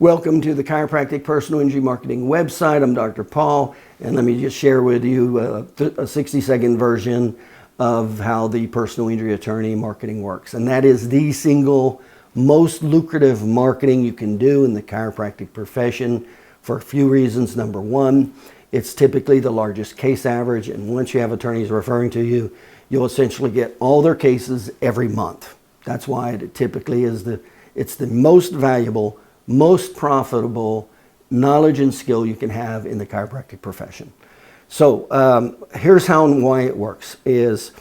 Welcome to the Chiropractic Personal Injury Marketing website. I'm Dr. Paul, and let me just share with you a 60-second version of how the personal injury attorney marketing works. And that is the single most lucrative marketing you can do in the chiropractic profession for a few reasons. Number one, it's typically the largest case average, and once you have attorneys referring to you, you'll essentially get all their cases every month. That's why it typically is it's the most valuable, most profitable knowledge and skill you can have in the chiropractic profession. So here's how and why it works. Is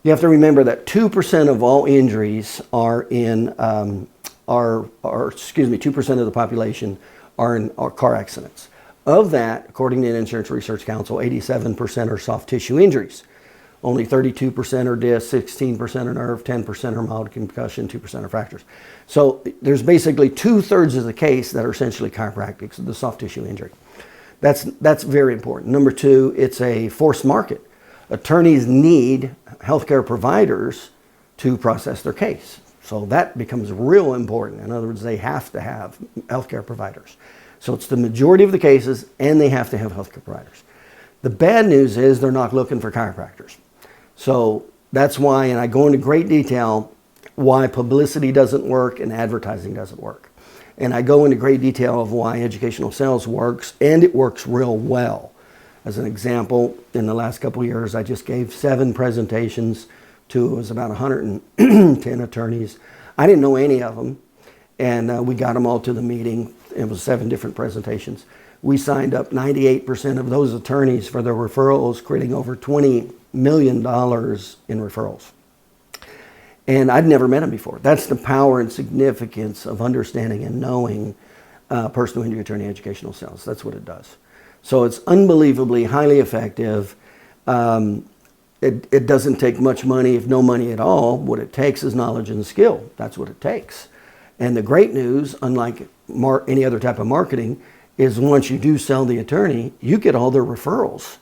you have to remember that 2% of all injuries are in 2% of the population are in car accidents. Of that, according to the Insurance Research Council, 87% are soft tissue injuries. Only 32% are disc, 16% are nerve, 10% are mild concussion, 2% are fractures. So there's basically 2/3 of the case that are essentially chiropractic, so the soft tissue injury. That's very important. Number two, it's a forced market. Attorneys need healthcare providers to process their case. So that becomes real important. In other words, they have to have healthcare providers. So it's the majority of the cases, and they have to have healthcare providers. The bad news is they're not looking for chiropractors. So that's why, and I go into great detail, why publicity doesn't work and advertising doesn't work. And I go into great detail of why educational sales works, and it works real well. As an example, in the last couple of years, I just gave 7 presentations to, it was about 110 attorneys. I didn't know any of them, and we got them all to the meeting. It was 7 different presentations. We signed up 98% of those attorneys for their referrals, creating over $20 million in referrals. And I'd never met them before. That's the power and significance of understanding and knowing personal injury attorney educational sales. That's what it does. So it's unbelievably highly effective. It doesn't take much money, if no money at all. What it takes is knowledge and skill. That's what it takes. And the great news, unlike any other type of marketing, is once you do sell the attorney, you get all their referrals.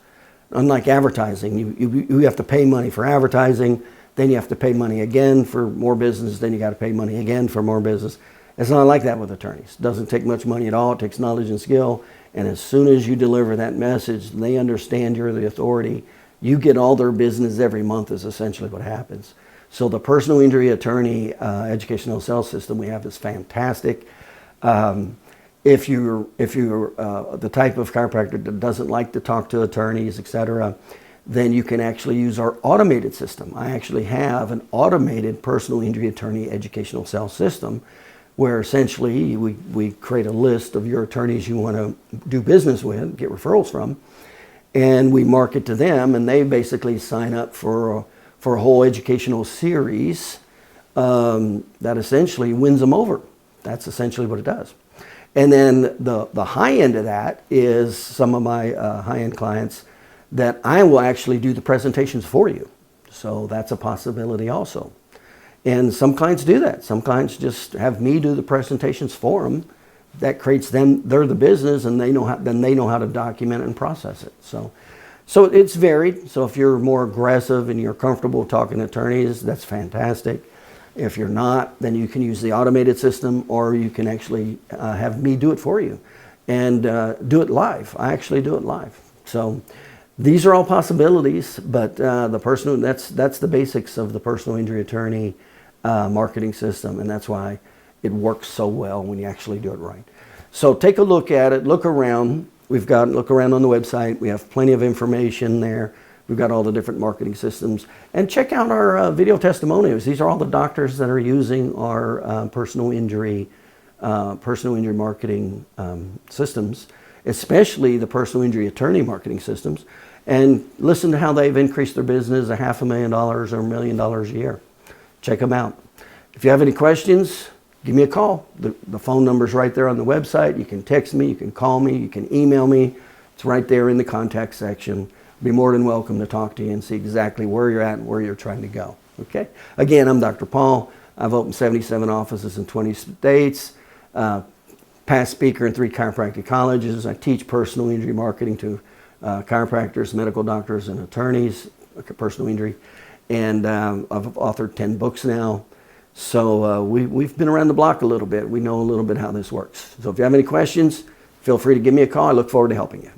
Unlike advertising, you have to pay money for advertising, then you have to pay money again for more business, then you got to pay money again for more business. It's not like that with attorneys. It doesn't take much money at all. It takes knowledge and skill. And as soon as you deliver that message, they understand you're the authority. You get all their business every month is essentially what happens. So the personal injury attorney educational sales system we have is fantastic. If you're the type of chiropractor that doesn't like to talk to attorneys, etc., then you can actually use our automated system. I actually have an automated personal injury attorney educational sales system where essentially we create a list of your attorneys you want to do business with, get referrals from, and we market to them, and they basically sign up for a whole educational series that essentially wins them over. That's essentially what it does. And then the high end of that is some of my high-end clients that I will actually do the presentations for you. So that's a possibility also. And some clients do that. Some clients just have me do the presentations for them. That creates them, they're the business, and they know how to document it and process it. So it's varied. So if you're more aggressive and you're comfortable talking to attorneys, that's fantastic. If you're not, then you can use the automated system, or you can actually have me do it for you and do it live. I actually do it live. So these are all possibilities, but that's the basics of the personal injury attorney marketing system, and that's why it works so well when you actually do it right. So take a look at it, look around. Look around on the website. We have plenty of information there. We've got all the different marketing systems. And check out our video testimonials. These are all the doctors that are using our personal injury marketing systems, especially the personal injury attorney marketing systems. And listen to how they've increased their business $500,000 or $1 million a year. Check them out. If you have any questions, give me a call. The phone number's right there on the website. You can text me, you can call me, you can email me. It's right there in the contact section. Be more than welcome to talk to you and see exactly where you're at and where you're trying to go. Okay? Again, I'm Dr. Paul. I've opened 77 offices in 20 states. Past speaker in 3 chiropractic colleges. I teach personal injury marketing to chiropractors, medical doctors, and attorneys, personal injury. And I've authored 10 books now. So we've been around the block a little bit. We know a little bit how this works. So if you have any questions, feel free to give me a call. I look forward to helping you.